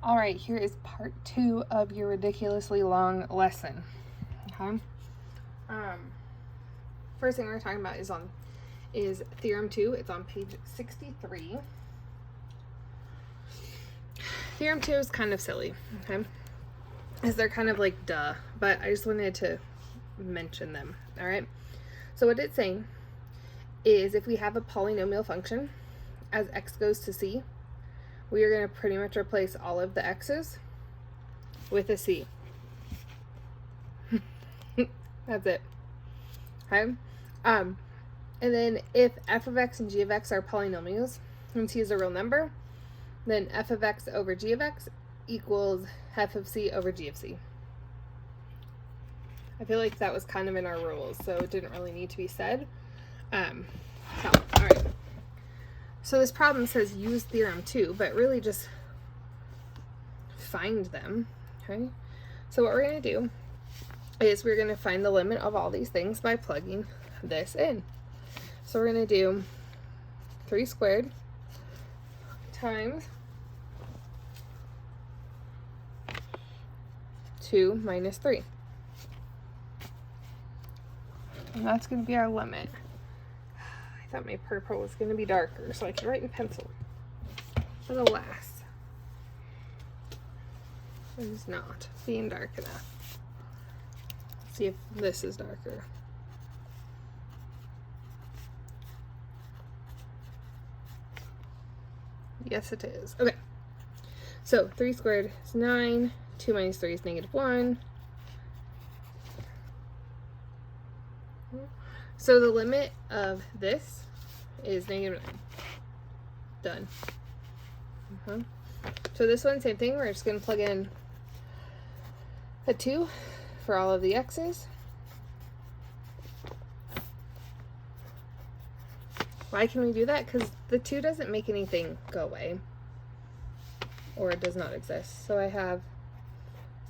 All right, here is part 2 of your ridiculously long lesson. Okay. First thing we're talking about is theorem 2. It's on page 63. Theorem 2 is kind of silly, okay? Because they're kind of like duh, but I just wanted to mention them. All right. So what it's saying is if we have a polynomial function as x goes to c, we are going to pretty much replace all of the x's with a c. That's it. Okay. And then if f of x and g of x are polynomials, and c is a real number, then f of x over g of x equals f of c over g of c. I feel like that was kind of in our rules, so it didn't really need to be said. All right. So this problem says use theorem 2, but really just find them, okay? So what we're going to do is we're going to find the limit of all these things by plugging this in. So we're going to do 3 squared times 2 minus 3. And that's going to be our limit. I thought my purple was going to be darker so I could write in pencil. But alas, it is not being dark enough. Let's see if this is darker. Yes, it is. Okay. So 3 squared is 9. 2 minus 3 is negative 1. So the limit of this is negative 9. Done. So this one, same thing. We're just going to plug in a 2 for all of the x's. Why can we do that? Because the 2 doesn't make anything go away. Or it does not exist. So I have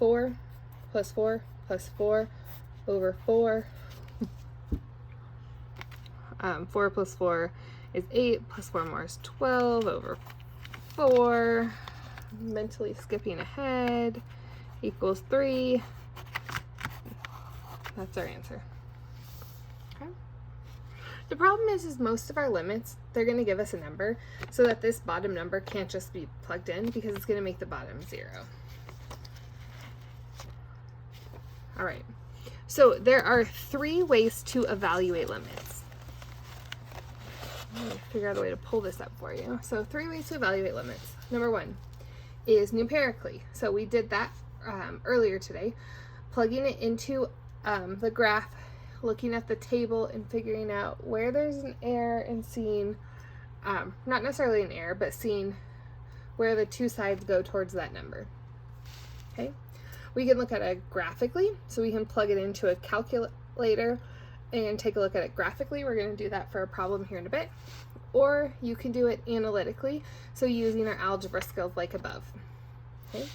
4 plus 4 plus 4 over 4. 4 plus 4 is 8, plus 4 more is 12 over 4. Mentally skipping ahead, equals 3. That's our answer. Okay. The problem is most of our limits, they're going to give us a number so that this bottom number can't just be plugged in because it's going to make the bottom 0. All right. So there are 3 ways to evaluate limits. I'm going to figure out a way to pull this up for you. So 3 ways to evaluate limits. Number 1 is numerically. So we did that earlier today, plugging it into the graph, looking at the table and figuring out where there's an error and seeing, not necessarily an error, but seeing where the 2 sides go towards that number. Okay. We can look at it graphically, so we can plug it into a calculator and take a look at it graphically. We're going to do that for a problem here in a bit. Or you can do it analytically, so using our algebra skills like above. Okay.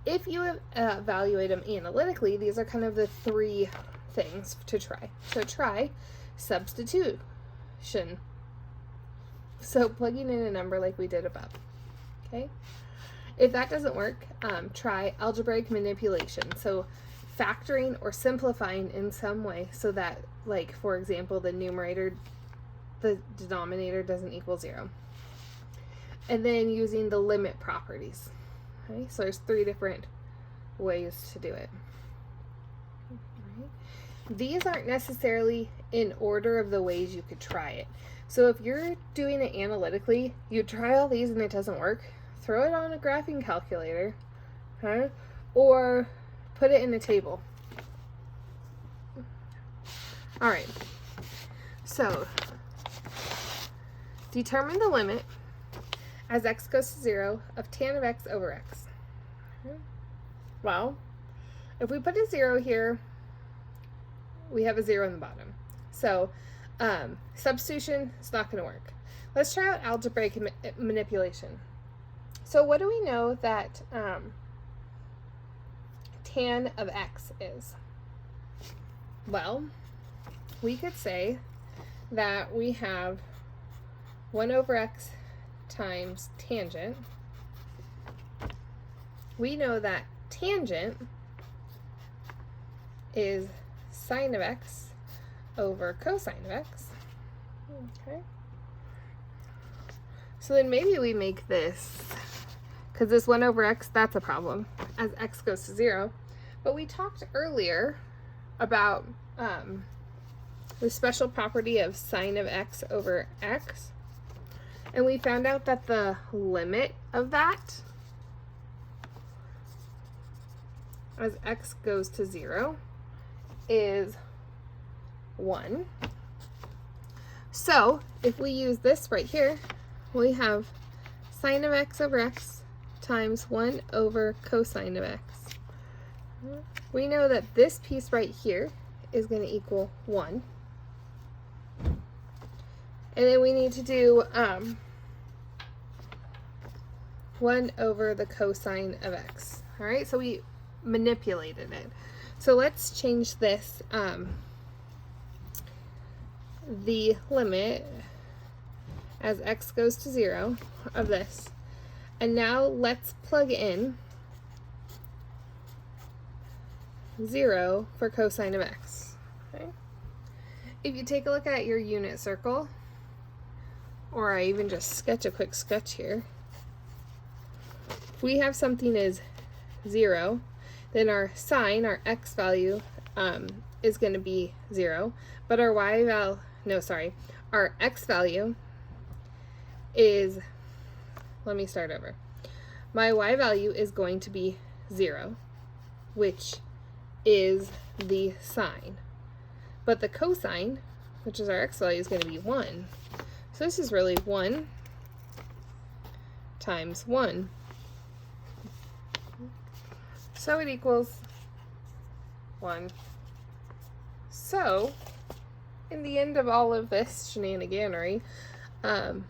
If you evaluate them analytically, these are kind of the 3 things to try. So try substitution. So plugging in a number like we did above. Okay. If that doesn't work, try algebraic manipulation. So factoring or simplifying in some way so that, like, for example, the denominator doesn't equal 0. And then using the limit properties. Okay, so there's 3 different ways to do it. Right. These aren't necessarily in order of the ways you could try it. So if you're doing it analytically, you try all these and it doesn't work, throw it on a graphing calculator, okay? Or put it in a table. All right, so determine the limit as x goes to 0 of tan of x over x. Okay. Well, if we put a 0 here, we have a 0 in the bottom. So substitution is not going to work. Let's try out algebraic manipulation. So what do we know that tan of x is? Well, we could say that we have 1 over x times tangent we know that tangent is sine of x over cosine of x. Okay. So then maybe we make this, because this 1 over x, that's a problem as x goes to 0. But we talked earlier about the special property of sine of x over x. And we found out that the limit of that as x goes to 0 is 1. So if we use this right here, we have sine of x over x times 1 over cosine of x. We know that this piece right here is going to equal 1. And then we need to do 1 over the cosine of x. All right, so we manipulated it. So let's change this, the limit as x goes to 0 of this. And now let's plug in 0 for cosine of x. Okay. If you take a look at your unit circle, or I even just sketch a quick sketch here, if we have something as 0, then our sine, our x value, is going to be 0, but our our x value is, let me start over. My y value is going to be 0, which is the sine. But the cosine, which is our x value, is going to be 1. So this is really 1 times 1. So it equals 1. So, in the end of all of this shenaniganery, the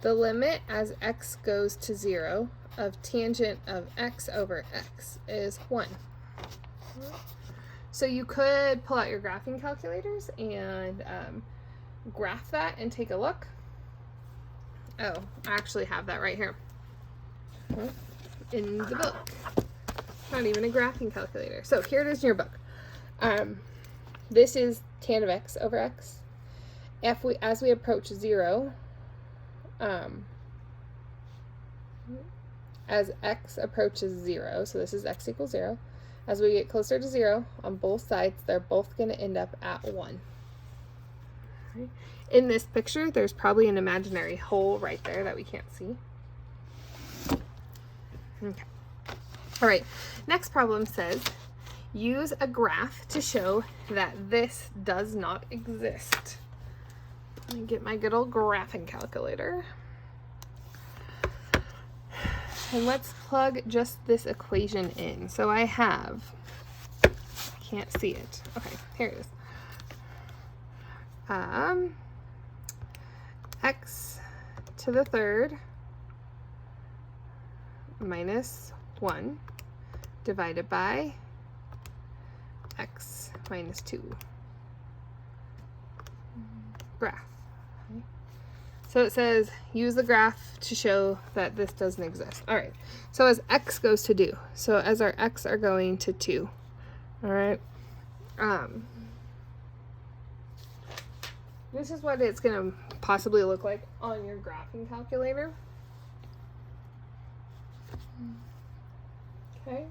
limit as x goes to 0 of tangent of x over x is 1. So you could pull out your graphing calculators and graph that and take a look. Oh, I actually have that right here in the book. Not even a graphing calculator. So here it is in your book. This is tan of x over x. As we approach 0, as x approaches 0, so this is x equals 0, as we get closer to 0 on both sides, they're both going to end up at 1. Okay. In this picture, there's probably an imaginary hole right there that we can't see. Okay. All right, next problem says, use a graph to show that this does not exist. Let me get my good old graphing calculator. And let's plug just this equation in. So I have, can't see it. Okay, here it is. X to the third minus 1 divided by x minus 2. Graph. Okay. So it says use the graph to show that this doesn't exist. All right. So as x goes to 2. So as our x are going to 2. All right. This is what it's going to possibly look like on your graphing calculator. Okay.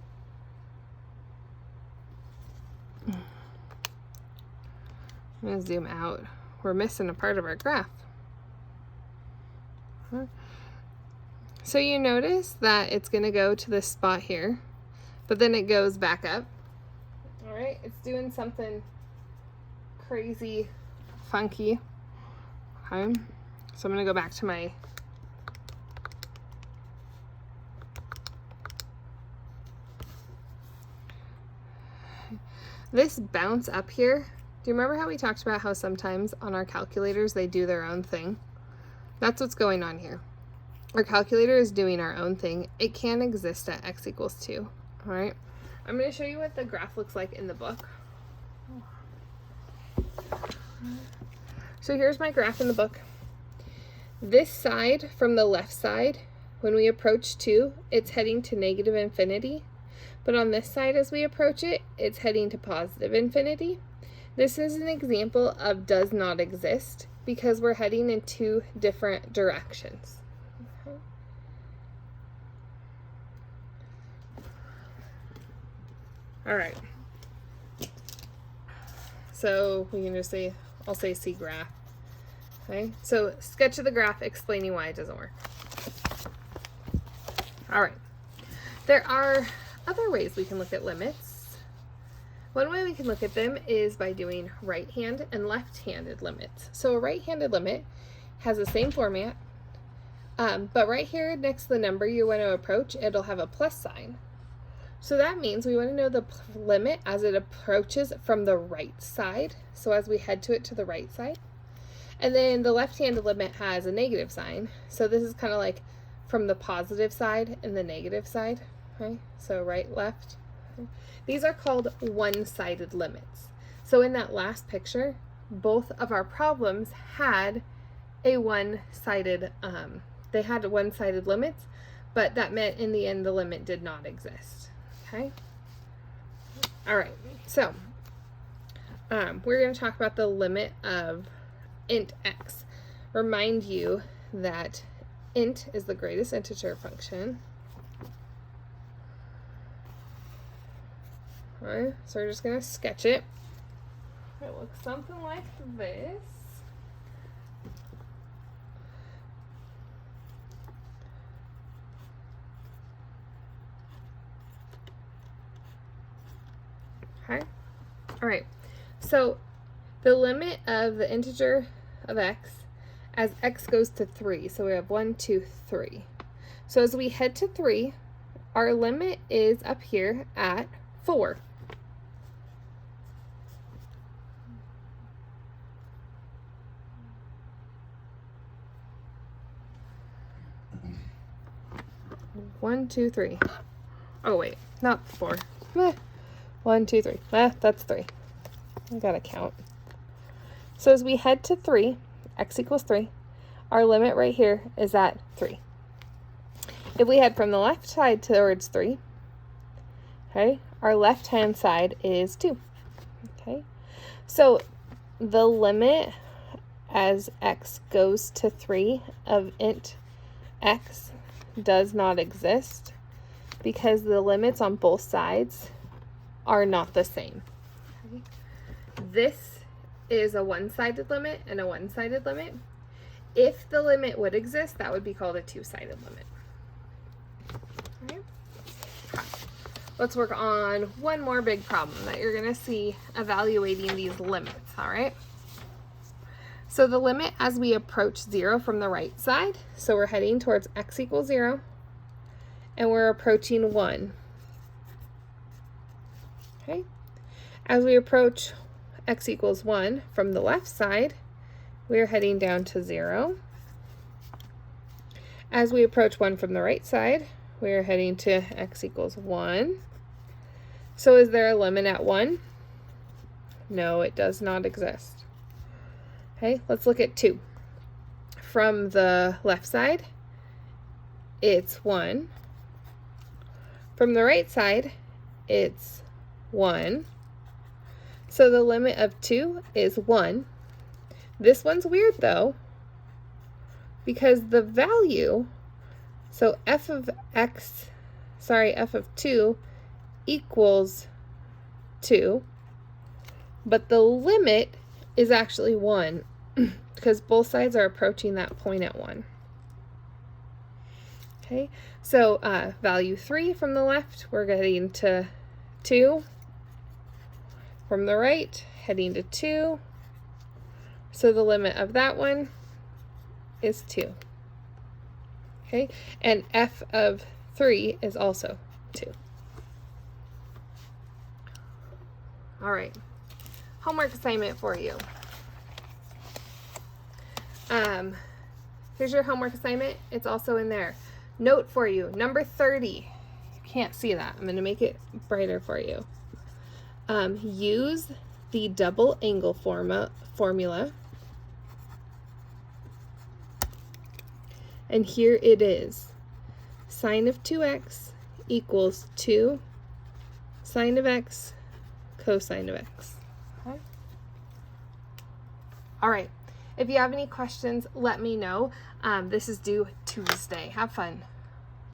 I'm going to zoom out. We're missing a part of our graph. So you notice that it's going to go to this spot here, but then it goes back up. All right, it's doing something crazy, funky. Okay, so I'm going to go back to my this bounce up here. Do you remember how we talked about how sometimes on our calculators they do their own thing? That's what's going on here. Our calculator is doing our own thing. It can exist at x equals 2. All right. I'm going to show you what the graph looks like in the book. So here's my graph in the book. This side from the left side when we approach 2, it's heading to negative infinity. But on this side, as we approach it, it's heading to positive infinity. This is an example of does not exist because we're heading in 2 different directions. Okay. All right. So we can just say, I'll say C graph. Okay. So sketch of the graph explaining why it doesn't work. All right. There are other ways we can look at limits. One way we can look at them is by doing right-hand and left-handed limits. So a right-handed limit has the same format, but right here next to the number you want to approach, it'll have a plus sign. So that means we want to know the limit as it approaches from the right side. So as we head to it to the right side. And then the left-handed limit has a negative sign. So this is kind of like from the positive side and the negative side. Okay? So right, left. Okay. These are called one-sided limits. So in that last picture, both of our problems had a one-sided, they had one-sided limits, but that meant in the end the limit did not exist. Okay? All right, so we're going to talk about the limit of int x. Remind you that int is the greatest integer function. All right, so we're just going to sketch it. It looks something like this. Okay. All right. So the limit of the integer of x as x goes to 3. So we have 1, 2, 3. So as we head to 3, our limit is up here at 4. One, two, three. Oh wait, not 4. 1, 2, 3. That's 3. I gotta count. So as we head to 3, x equals 3, our limit right here is at 3. If we head from the left side towards 3, okay, our left-hand side is 2. Okay, so the limit as x goes to 3 of int x does not exist because the limits on both sides are not the same. Okay. This is a one-sided limit and a one-sided limit. If the limit would exist, that would be called a two-sided limit. Okay. Let's work on one more big problem that you're going to see evaluating these limits, all right? So the limit as we approach 0 from the right side, so we're heading towards x equals 0, and we're approaching 1. Okay. As we approach x equals 1 from the left side, we're heading down to 0. As we approach 1 from the right side, we're heading to x equals 1. So is there a limit at 1? No, it does not exist. Okay, let's look at 2. From the left side, it's 1. From the right side, it's 1. So the limit of 2 is 1. This one's weird though, because the value, so f of 2 equals 2, but the limit is actually 1 because both sides are approaching that point at 1. Okay, so value 3 from the left, we're getting to 2. From the right, heading to 2. So the limit of that one is 2. Okay, and f of 3 is also 2. All right, homework assignment for you. Here's your homework assignment. It's also in there. Note for you, number 30. You can't see that. I'm going to make it brighter for you. Use the double angle formula. And here it is. sine of 2x equals 2 sine of x cosine of x. Okay. All right. If you have any questions, let me know. This is due Tuesday. Have fun.